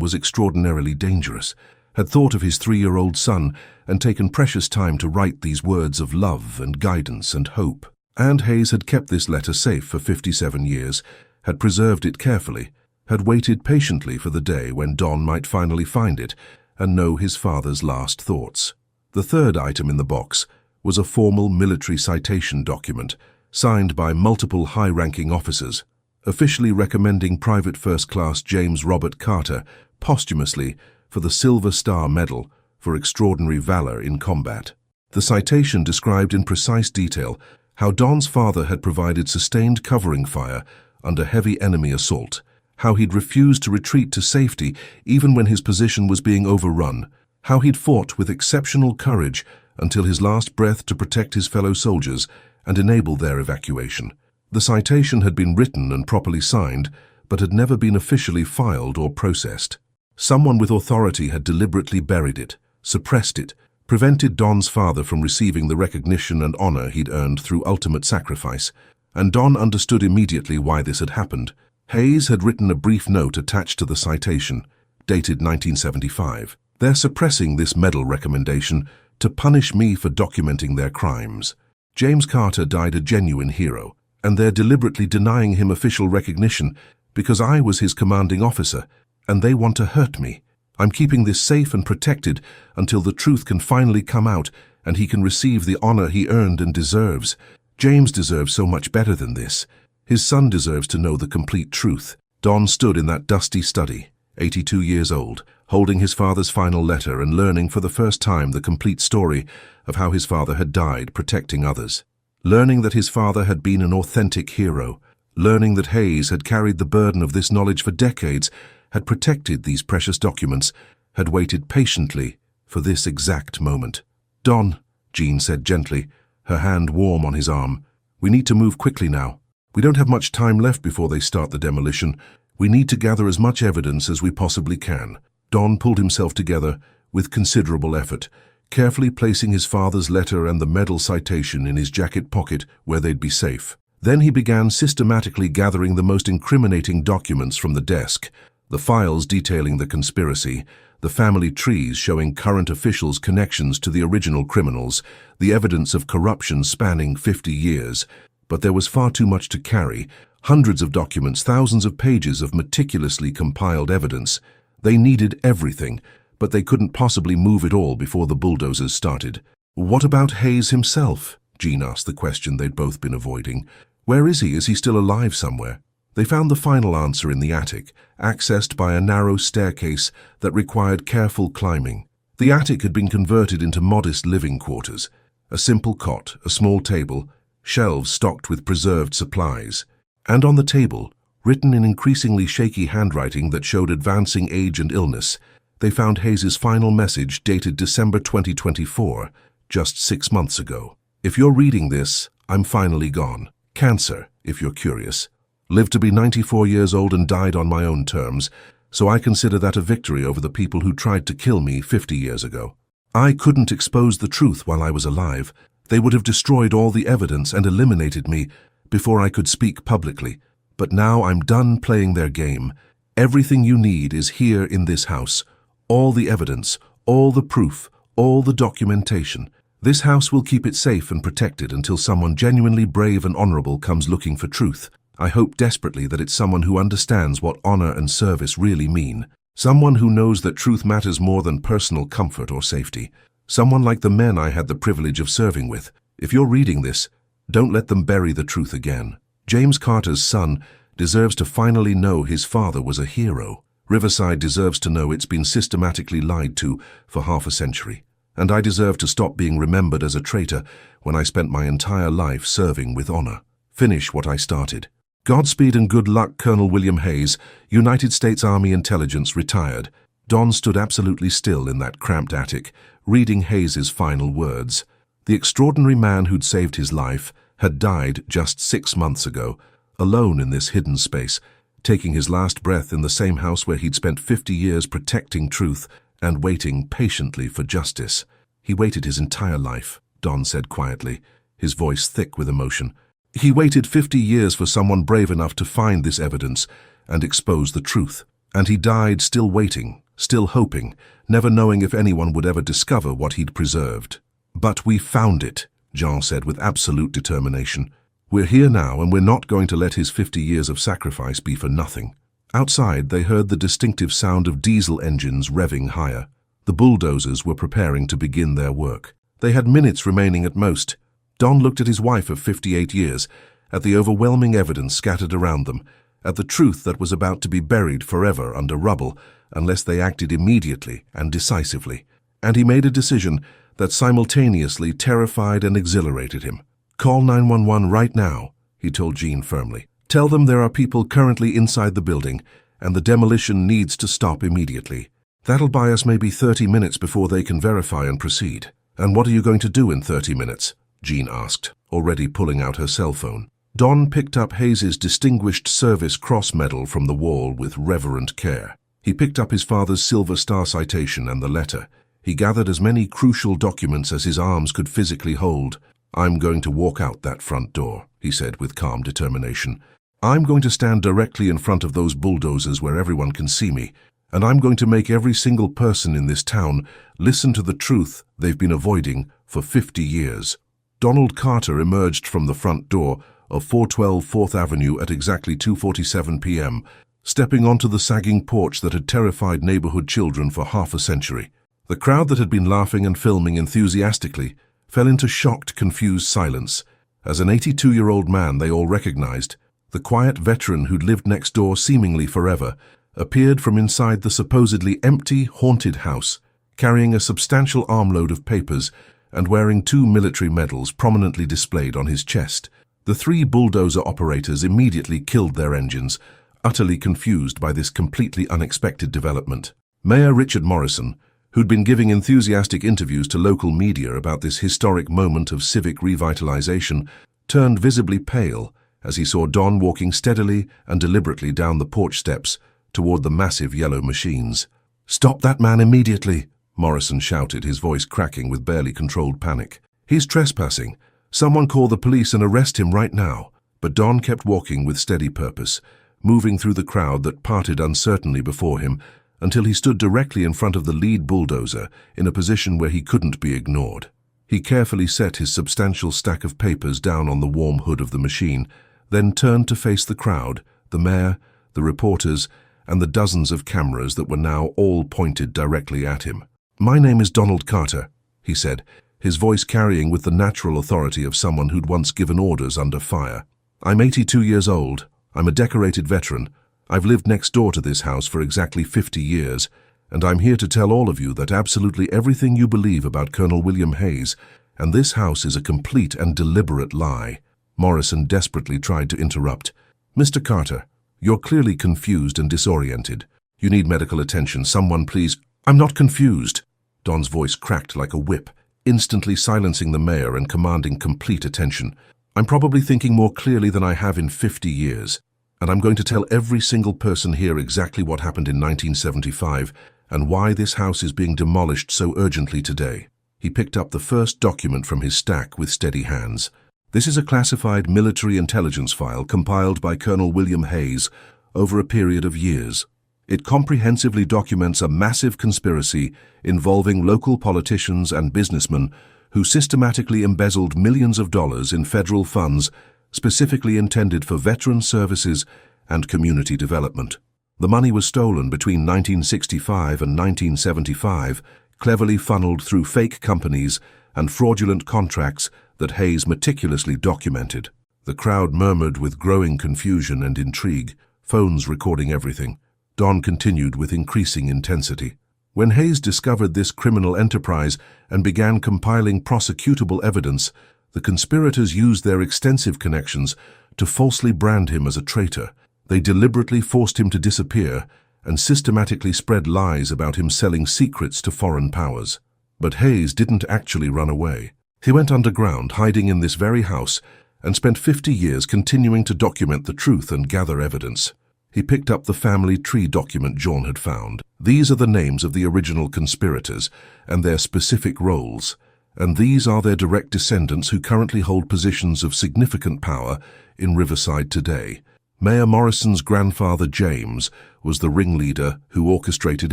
was extraordinarily dangerous, had thought of his 3-year-old son and taken precious time to write these words of love and guidance and hope. And Hayes had kept this letter safe for 57 years, had preserved it carefully, had waited patiently for the day when Don might finally find it and know his father's last thoughts. The third item in the box was a formal military citation document, signed by multiple high-ranking officers, officially recommending Private First Class James Robert Carter posthumously for the Silver Star Medal for extraordinary valor in combat. The citation described in precise detail how Don's father had provided sustained covering fire under heavy enemy assault, how he'd refused to retreat to safety even when his position was being overrun, how he'd fought with exceptional courage until his last breath to protect his fellow soldiers and enable their evacuation. The citation had been written and properly signed, but had never been officially filed or processed. Someone with authority had deliberately buried it, suppressed it, prevented Don's father from receiving the recognition and honor he'd earned through ultimate sacrifice, and Don understood immediately why this had happened. Hayes had written a brief note attached to the citation, dated 1975. They're suppressing this medal recommendation to punish me for documenting their crimes. James Carter died a genuine hero, and they're deliberately denying him official recognition because I was his commanding officer, and they want to hurt me. I'm keeping this safe and protected until the truth can finally come out and he can receive the honor he earned and deserves. James deserves so much better than this. His son deserves to know the complete truth. Don stood in that dusty study, 82 years old, holding his father's final letter and learning for the first time the complete story of how his father had died protecting others. Learning that his father had been an authentic hero. Learning that Hayes had carried the burden of this knowledge for decades, had protected these precious documents, had waited patiently for this exact moment. Don, Jean said gently, her hand warm on his arm, we need to move quickly now. We don't have much time left before they start the demolition. We need to gather as much evidence as we possibly can. Don pulled himself together with considerable effort, carefully placing his father's letter and the medal citation in his jacket pocket where they'd be safe. Then he began systematically gathering the most incriminating documents from the desk, the files detailing the conspiracy, the family trees showing current officials' connections to the original criminals, the evidence of corruption spanning 50 years. But there was far too much to carry, hundreds of documents, thousands of pages of meticulously compiled evidence. They needed everything, but they couldn't possibly move it all before the bulldozers started. What about Hayes himself? Jean asked the question they'd both been avoiding. Where is he? Is he still alive somewhere? They found the final answer in the attic, accessed by a narrow staircase that required careful climbing. The attic had been converted into modest living quarters. A simple cot, a small table, shelves stocked with preserved supplies. And on the table, written in increasingly shaky handwriting that showed advancing age and illness, they found Hayes's final message dated December 2024, just 6 months ago. If you're reading this, I'm finally gone. Cancer, if you're curious. Lived to be 94 years old and died on my own terms, so I consider that a victory over the people who tried to kill me 50 years ago. I couldn't expose the truth while I was alive. They would have destroyed all the evidence and eliminated me before I could speak publicly. But now I'm done playing their game. Everything you need is here in this house. All the evidence, all the proof, all the documentation. This house will keep it safe and protected until someone genuinely brave and honorable comes looking for truth. I hope desperately that it's someone who understands what honor and service really mean. Someone who knows that truth matters more than personal comfort or safety. Someone like the men I had the privilege of serving with. If you're reading this, don't let them bury the truth again. James Carter's son deserves to finally know his father was a hero. Riverside deserves to know it's been systematically lied to for half a century. And I deserve to stop being remembered as a traitor when I spent my entire life serving with honor. Finish what I started. Godspeed and good luck, Colonel William Hayes, United States Army Intelligence, retired. Don stood absolutely still in that cramped attic, reading Hayes's final words. The extraordinary man who'd saved his life had died just 6 months ago, alone in this hidden space, taking his last breath in the same house where he'd spent 50 years protecting truth and waiting patiently for justice. He waited his entire life, Don said quietly, his voice thick with emotion. He waited 50 years for someone brave enough to find this evidence and expose the truth. And he died still waiting, still hoping, never knowing if anyone would ever discover what he'd preserved. But we found it, Jean said with absolute determination. We're here now, and we're not going to let his 50 years of sacrifice be for nothing. Outside, they heard the distinctive sound of diesel engines revving higher. The bulldozers were preparing to begin their work. They had minutes remaining at most. Don looked at his wife of 58 years, at the overwhelming evidence scattered around them, at the truth that was about to be buried forever under rubble unless they acted immediately and decisively. And he made a decision that simultaneously terrified and exhilarated him. Call 911 right now, he told Jean firmly. Tell them there are people currently inside the building and the demolition needs to stop immediately. That'll buy us maybe 30 minutes before they can verify and proceed. And what are you going to do in 30 minutes? Jean asked, already pulling out her cell phone. Don picked up Hayes's Distinguished Service Cross Medal from the wall with reverent care. He picked up his father's Silver Star citation and the letter. He gathered as many crucial documents as his arms could physically hold. I'm going to walk out that front door, he said with calm determination. I'm going to stand directly in front of those bulldozers where everyone can see me, and I'm going to make every single person in this town listen to the truth they've been avoiding for 50 years. Donald Carter emerged from the front door of 412 4th Avenue at exactly 2:47 p.m., stepping onto the sagging porch that had terrified neighborhood children for half a century. The crowd that had been laughing and filming enthusiastically fell into shocked, confused silence. As an 82-year-old man they all recognized, the quiet veteran who'd lived next door seemingly forever, appeared from inside the supposedly empty, haunted house, carrying a substantial armload of papers and wearing 2 military medals prominently displayed on his chest. The 3 bulldozer operators immediately killed their engines, utterly confused by this completely unexpected development. Mayor Richard Morrison, who'd been giving enthusiastic interviews to local media about this historic moment of civic revitalization, turned visibly pale as he saw Don walking steadily and deliberately down the porch steps toward the massive yellow machines. "Stop that man immediately," Morrison shouted, his voice cracking with barely controlled panic. "He's trespassing. Someone call the police and arrest him right now." But Don kept walking with steady purpose, moving through the crowd that parted uncertainly before him until he stood directly in front of the lead bulldozer in a position where he couldn't be ignored. He carefully set his substantial stack of papers down on the warm hood of the machine, then turned to face the crowd, the mayor, the reporters, and the dozens of cameras that were now all pointed directly at him. "My name is Donald Carter," he said, his voice carrying with the natural authority of someone who'd once given orders under fire. "I'm 82 years old. I'm a decorated veteran. I've lived next door to this house for exactly 50 years, and I'm here to tell all of you that absolutely everything you believe about Colonel William Hayes and this house is a complete and deliberate lie." Morrison desperately tried to interrupt. "Mr. Carter, you're clearly confused and disoriented. You need medical attention. Someone please—" "I'm not confused." Don's voice cracked like a whip, instantly silencing the mayor and commanding complete attention. "I'm probably thinking more clearly than I have in 50 years, and I'm going to tell every single person here exactly what happened in 1975 and why this house is being demolished so urgently today." He picked up the first document from his stack with steady hands. This is a classified military intelligence file compiled by Colonel William Hayes over a period of years. It comprehensively documents a massive conspiracy involving local politicians and businessmen who systematically embezzled millions of dollars in federal funds specifically intended for veteran services and community development. The money was stolen between 1965 and 1975, cleverly funneled through fake companies and fraudulent contracts that Hayes meticulously documented. The crowd murmured with growing confusion and intrigue, phones recording everything. Don continued with increasing intensity. When Hayes discovered this criminal enterprise and began compiling prosecutable evidence, the conspirators used their extensive connections to falsely brand him as a traitor. They deliberately forced him to disappear and systematically spread lies about him selling secrets to foreign powers. But Hayes didn't actually run away. He went underground, hiding in this very house, and spent 50 years continuing to document the truth and gather evidence. He picked up the family tree document John had found. These are the names of the original conspirators and their specific roles, and these are their direct descendants who currently hold positions of significant power in Riverside today. Mayor Morrison's grandfather, James, was the ringleader who orchestrated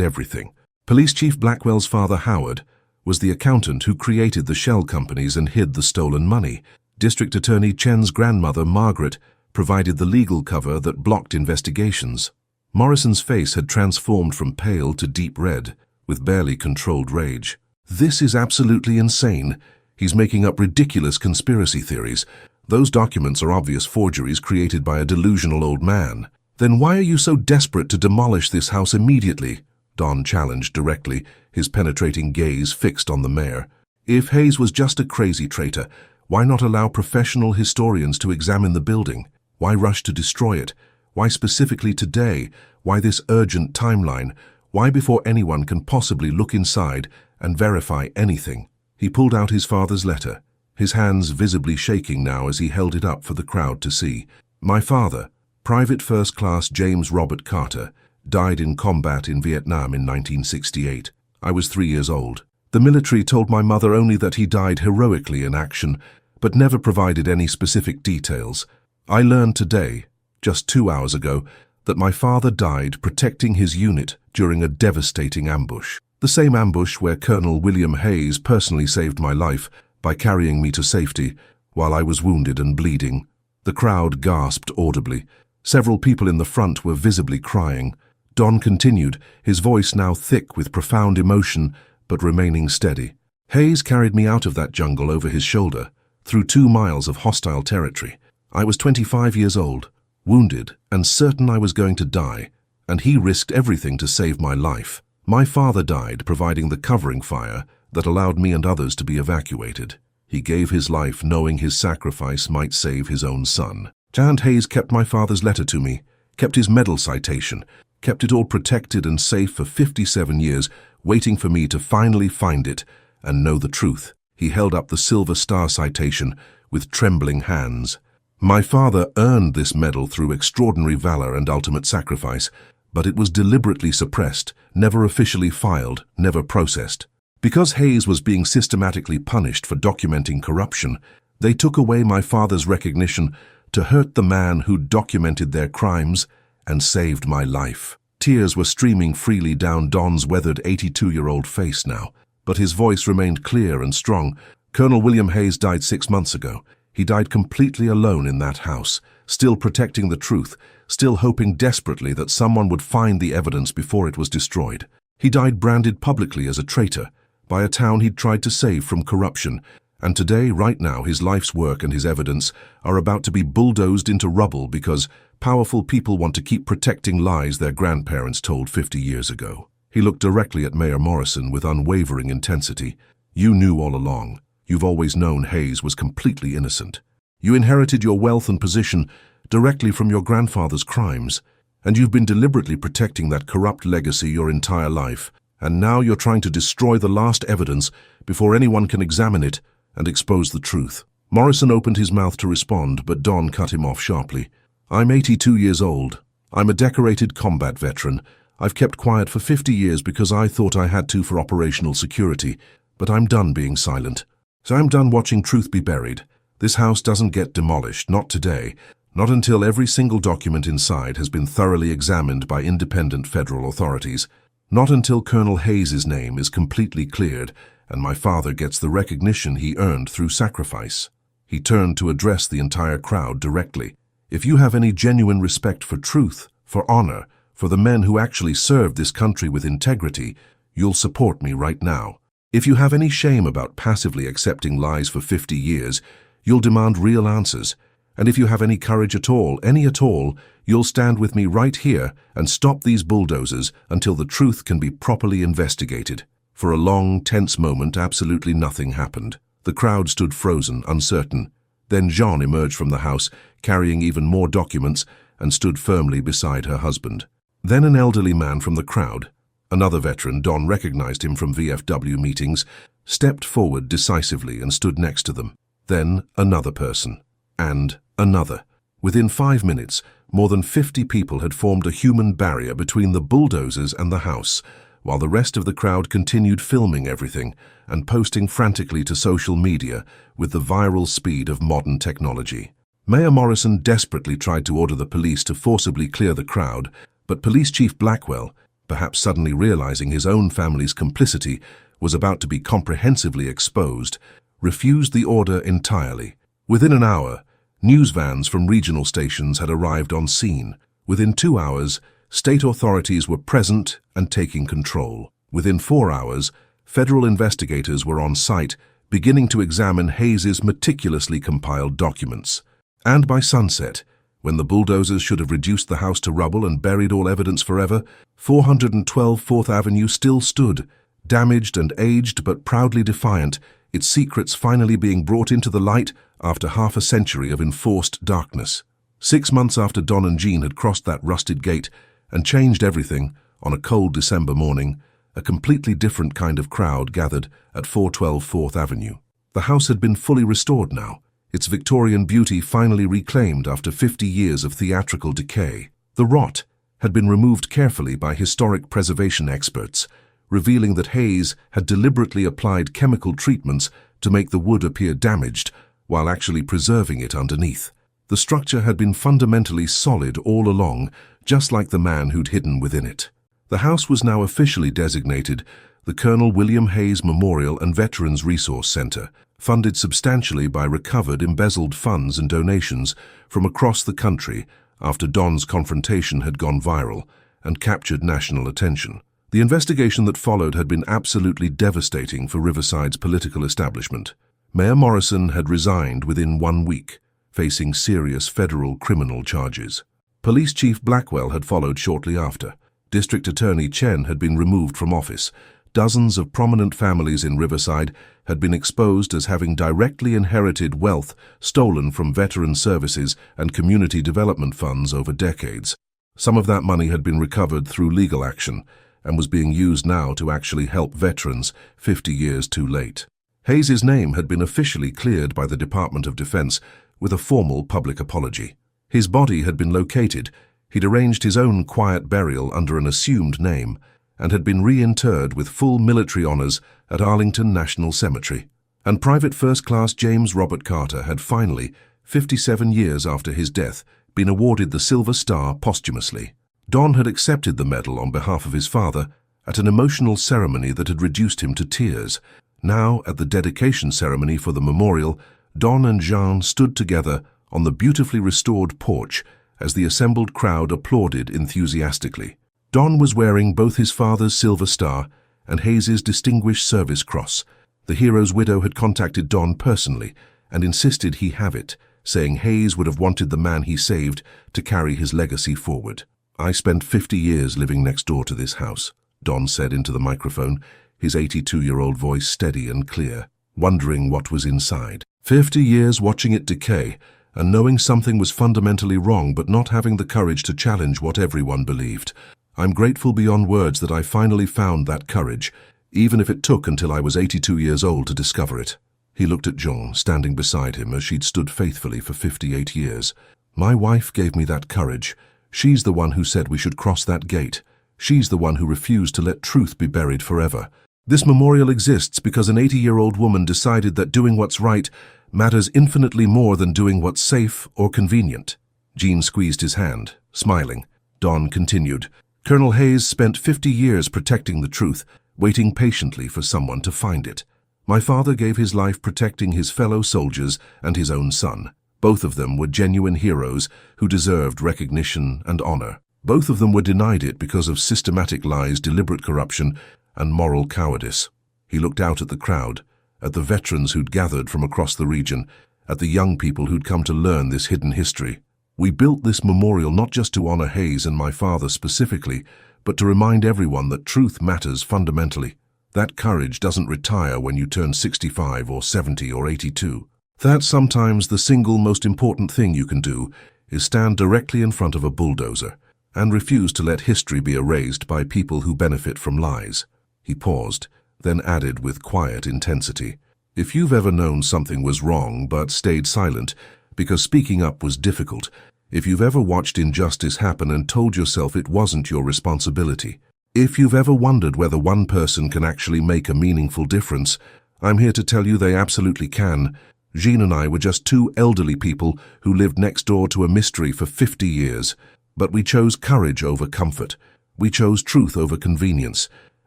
everything. Police Chief Blackwell's father, Howard, was the accountant who created the shell companies and hid the stolen money. District Attorney Chen's grandmother, Margaret, provided the legal cover that blocked investigations. Morrison's face had transformed from pale to deep red, with barely controlled rage. This is absolutely insane. He's making up ridiculous conspiracy theories. Those documents are obvious forgeries created by a delusional old man. Then why are you so desperate to demolish this house immediately? Don challenged directly, his penetrating gaze fixed on the mayor. If Hayes was just a crazy traitor, why not allow professional historians to examine the building? Why rush to destroy it? Why specifically today? Why this urgent timeline? Why before anyone can possibly look inside and verify anything? He pulled out his father's letter, his hands visibly shaking now as he held it up for the crowd to see. My father, Private First Class James Robert Carter, died in combat in Vietnam in 1968. I was 3 years old. The military told my mother only that he died heroically in action, but never provided any specific details. I learned today, just 2 hours ago, that my father died protecting his unit during a devastating ambush. The same ambush where Colonel William Hayes personally saved my life by carrying me to safety while I was wounded and bleeding. The crowd gasped audibly. Several people in the front were visibly crying. Don continued, his voice now thick with profound emotion, but remaining steady. Hayes carried me out of that jungle over his shoulder, through 2 miles of hostile territory. I was 25 years old, wounded, and certain I was going to die, and he risked everything to save my life. My father died providing the covering fire that allowed me and others to be evacuated. He gave his life knowing his sacrifice might save his own son. Giant Hayes kept my father's letter to me, kept his medal citation, kept it all protected and safe for 57 years, waiting for me to finally find it and know the truth. He held up the Silver Star citation with trembling hands. My father earned this medal through extraordinary valor and ultimate sacrifice, but it was deliberately suppressed, never officially filed, never processed. Because Hayes was being systematically punished for documenting corruption, they took away my father's recognition to hurt the man who documented their crimes and saved my life. Tears were streaming freely down Don's weathered 82-year-old face now, but his voice remained clear and strong. Colonel William Hayes died 6 months ago. He died completely alone in that house, still protecting the truth, still hoping desperately that someone would find the evidence before it was destroyed. He died branded publicly as a traitor by a town he'd tried to save from corruption, and today, right now, his life's work and his evidence are about to be bulldozed into rubble because powerful people want to keep protecting lies their grandparents told 50 years ago. He looked directly at Mayor Morrison with unwavering intensity. You knew all along. You've always known Hayes was completely innocent. You inherited your wealth and position directly from your grandfather's crimes, and you've been deliberately protecting that corrupt legacy your entire life. And now you're trying to destroy the last evidence before anyone can examine it and expose the truth. Morrison opened his mouth to respond, but Don cut him off sharply. I'm 82 years old. I'm a decorated combat veteran. I've kept quiet for 50 years because I thought I had to for operational security, but I'm done being silent. So I'm done watching truth be buried. This house doesn't get demolished, not today, not until every single document inside has been thoroughly examined by independent federal authorities, not until Colonel Hayes's name is completely cleared and my father gets the recognition he earned through sacrifice. He turned to address the entire crowd directly. If you have any genuine respect for truth, for honor, for the men who actually served this country with integrity, you'll support me right now. If you have any shame about passively accepting lies for 50 years, you'll demand real answers. And if you have any courage at all, any at all, you'll stand with me right here and stop these bulldozers until the truth can be properly investigated. For a long, tense moment, absolutely nothing happened. The crowd stood frozen, uncertain. Then Jean emerged from the house, carrying even more documents, and stood firmly beside her husband. Then an elderly man from the crowd, another veteran, Don recognized him from VFW meetings, stepped forward decisively and stood next to them. Then another person. And another. Within 5 minutes, more than 50 people had formed a human barrier between the bulldozers and the house, while the rest of the crowd continued filming everything and posting frantically to social media with the viral speed of modern technology. Mayor Morrison desperately tried to order the police to forcibly clear the crowd, but Police Chief Blackwell, perhaps suddenly realizing his own family's complicity was about to be comprehensively exposed, refused the order entirely. Within an hour, news vans from regional stations had arrived on scene. Within 2 hours, state authorities were present and taking control. Within 4 hours, federal investigators were on site, beginning to examine Hayes's meticulously compiled documents. And by sunset, when the bulldozers should have reduced the house to rubble and buried all evidence forever, 412 4th Avenue still stood, damaged and aged but proudly defiant, its secrets finally being brought into the light after half a century of enforced darkness. 6 months after Don and Jean had crossed that rusted gate and changed everything, on a cold December morning, a completely different kind of crowd gathered at 412 4th Avenue. The house had been fully restored now, its Victorian beauty finally reclaimed after 50 years of theatrical decay. The rot had been removed carefully by historic preservation experts, revealing that Hayes had deliberately applied chemical treatments to make the wood appear damaged while actually preserving it underneath. The structure had been fundamentally solid all along, just like the man who'd hidden within it. The house was now officially designated the Colonel William Hayes Memorial and Veterans Resource Center, funded substantially by recovered embezzled funds and donations from across the country after Don's confrontation had gone viral and captured national attention. The investigation that followed had been absolutely devastating for Riverside's political establishment. Mayor Morrison had resigned within 1 week, facing serious federal criminal charges. Police Chief Blackwell had followed shortly after. District Attorney Chen had been removed from office. Dozens of prominent families in Riverside had been exposed as having directly inherited wealth stolen from veteran services and community development funds over decades. Some of that money had been recovered through legal action and was being used now to actually help veterans 50 years too late. Hayes's name had been officially cleared by the Department of Defense with a formal public apology. His body had been located. He'd arranged his own quiet burial under an assumed name and had been reinterred with full military honors at Arlington National Cemetery. And Private First Class James Robert Carter had finally, 57 years after his death, been awarded the Silver Star posthumously. Don had accepted the medal on behalf of his father at an emotional ceremony that had reduced him to tears. Now, at the dedication ceremony for the memorial, Don and Jean stood together on the beautifully restored porch as the assembled crowd applauded enthusiastically. Don was wearing both his father's Silver Star and Hayes's Distinguished Service Cross. The hero's widow had contacted Don personally and insisted he have it, saying Hayes would have wanted the man he saved to carry his legacy forward. "I spent 50 years living next door to this house," Don said into the microphone, his 82-year-old voice steady and clear, wondering what was inside. 50 years watching it decay and knowing something was fundamentally wrong but not having the courage to challenge what everyone believed. I'm grateful beyond words that I finally found that courage, even if it took until I was 82 years old to discover it. He looked at Jean, standing beside him as she'd stood faithfully for 58 years. "My wife gave me that courage. She's the one who said we should cross that gate. She's the one who refused to let truth be buried forever. This memorial exists because an 80-year-old woman decided that doing what's right matters infinitely more than doing what's safe or convenient. Jean squeezed his hand, smiling. Don continued, Colonel Hayes spent 50 years protecting the truth, waiting patiently for someone to find it. My father gave his life protecting his fellow soldiers and his own son. Both of them were genuine heroes who deserved recognition and honor. Both of them were denied it because of systematic lies, deliberate corruption, and moral cowardice. He looked out at the crowd, at the veterans who'd gathered from across the region, at the young people who'd come to learn this hidden history. We built this memorial not just to honor Hayes and my father specifically, but to remind everyone that truth matters fundamentally. That courage doesn't retire when you turn 65 or 70 or 82. That sometimes the single most important thing you can do is stand directly in front of a bulldozer and refuse to let history be erased by people who benefit from lies. He paused, then added with quiet intensity, If you've ever known something was wrong but stayed silent because speaking up was difficult, if you've ever watched injustice happen and told yourself it wasn't your responsibility, if you've ever wondered whether one person can actually make a meaningful difference, I'm here to tell you they absolutely can. Jean and I were just two elderly people who lived next door to a mystery for 50 years, but we chose courage over comfort. We chose truth over convenience,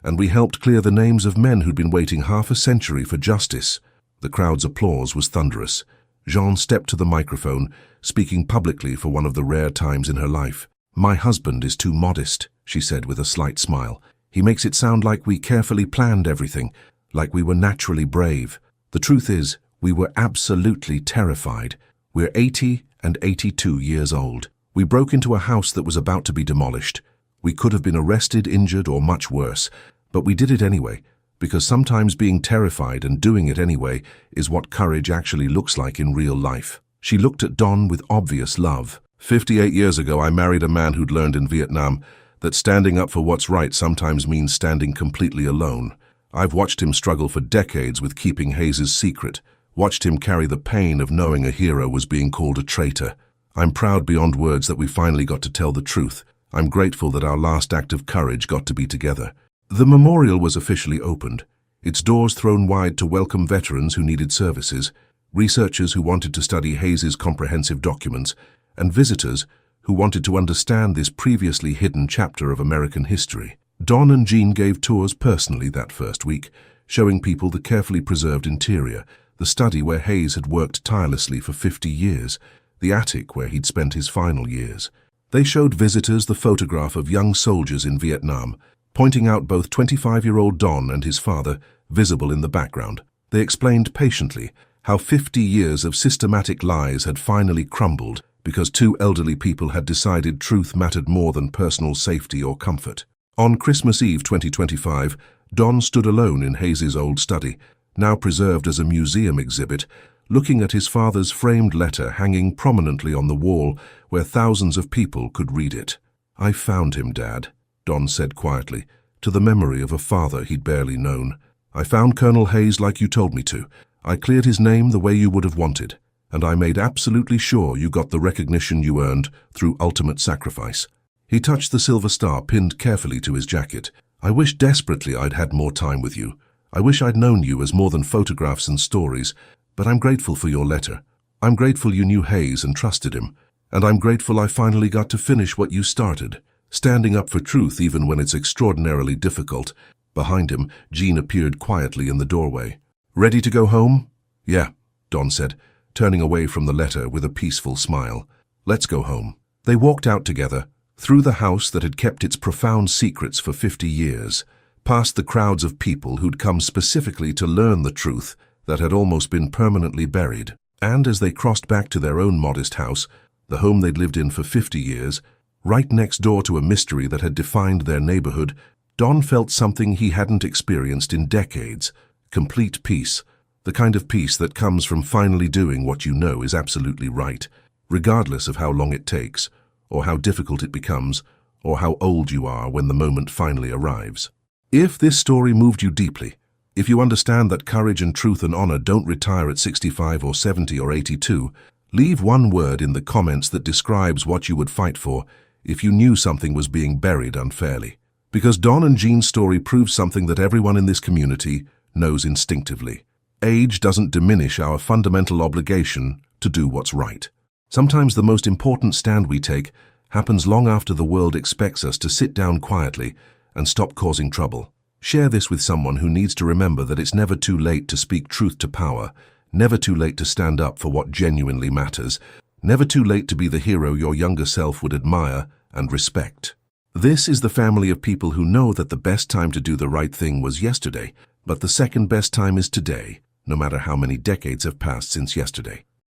and we helped clear the names of men who'd been waiting half a century for justice. The crowd's applause was thunderous. Jean stepped to the microphone, speaking publicly for one of the rare times in her life. My husband is too modest, she said with a slight smile. He makes it sound like we carefully planned everything, like we were naturally brave. The truth is, we were absolutely terrified. We're 80 and 82 years old. We broke into a house that was about to be demolished. We could have been arrested, injured, or much worse, but we did it anyway, because sometimes being terrified and doing it anyway is what courage actually looks like in real life. She looked at Don with obvious love. 58 years ago, I married a man who'd learned in Vietnam that standing up for what's right sometimes means standing completely alone. I've watched him struggle for decades with keeping Hayes' secret, watched him carry the pain of knowing a hero was being called a traitor. I'm proud beyond words that we finally got to tell the truth. I'm grateful that our last act of courage got to be together. The memorial was officially opened, its doors thrown wide to welcome veterans who needed services, researchers who wanted to study Hayes' comprehensive documents, and visitors who wanted to understand this previously hidden chapter of American history. Don and Jean gave tours personally that first week, showing people the carefully preserved interior, the study where Hayes had worked tirelessly for 50 years, the attic where he'd spent his final years. They showed visitors the photograph of young soldiers in Vietnam, pointing out both 25-year-old Don and his father, visible in the background. They explained patiently how 50 years of systematic lies had finally crumbled because two elderly people had decided truth mattered more than personal safety or comfort. On Christmas Eve 2025, Don stood alone in Hayes' old study, now preserved as a museum exhibit, looking at his father's framed letter hanging prominently on the wall where thousands of people could read it. I found him, Dad, Don said quietly, to the memory of a father he'd barely known. I found Colonel Hayes like you told me to. I cleared his name the way you would have wanted, and I made absolutely sure you got the recognition you earned through ultimate sacrifice. He touched the silver star pinned carefully to his jacket. I wish desperately I'd had more time with you. I wish I'd known you as more than photographs and stories, but I'm grateful for your letter. I'm grateful you knew Hayes and trusted him, and I'm grateful I finally got to finish what you started, standing up for truth even when it's extraordinarily difficult. Behind him, Jean appeared quietly in the doorway. Ready to go home? Yeah, Don said, turning away from the letter with a peaceful smile. Let's go home. They walked out together, through the house that had kept its profound secrets for 50 years, past the crowds of people who'd come specifically to learn the truth that had almost been permanently buried. And as they crossed back to their own modest house, the home they'd lived in for 50 years, right next door to a mystery that had defined their neighborhood, Don felt something he hadn't experienced in decades: complete peace, the kind of peace that comes from finally doing what you know is absolutely right, regardless of how long it takes, or how difficult it becomes, or how old you are when the moment finally arrives. If this story moved you deeply, if you understand that courage and truth and honor don't retire at 65 or 70 or 82, leave one word in the comments that describes what you would fight for if you knew something was being buried unfairly. Because Don and Jean's story proves something that everyone in this community knows instinctively. Age doesn't diminish our fundamental obligation to do what's right. Sometimes the most important stand we take happens long after the world expects us to sit down quietly and stop causing trouble. Share this with someone who needs to remember that it's never too late to speak truth to power, never too late to stand up for what genuinely matters, never too late to be the hero your younger self would admire and respect. This is the family of people who know that the best time to do the right thing was yesterday, but the second best time is today, no matter how many decades have passed since yesterday.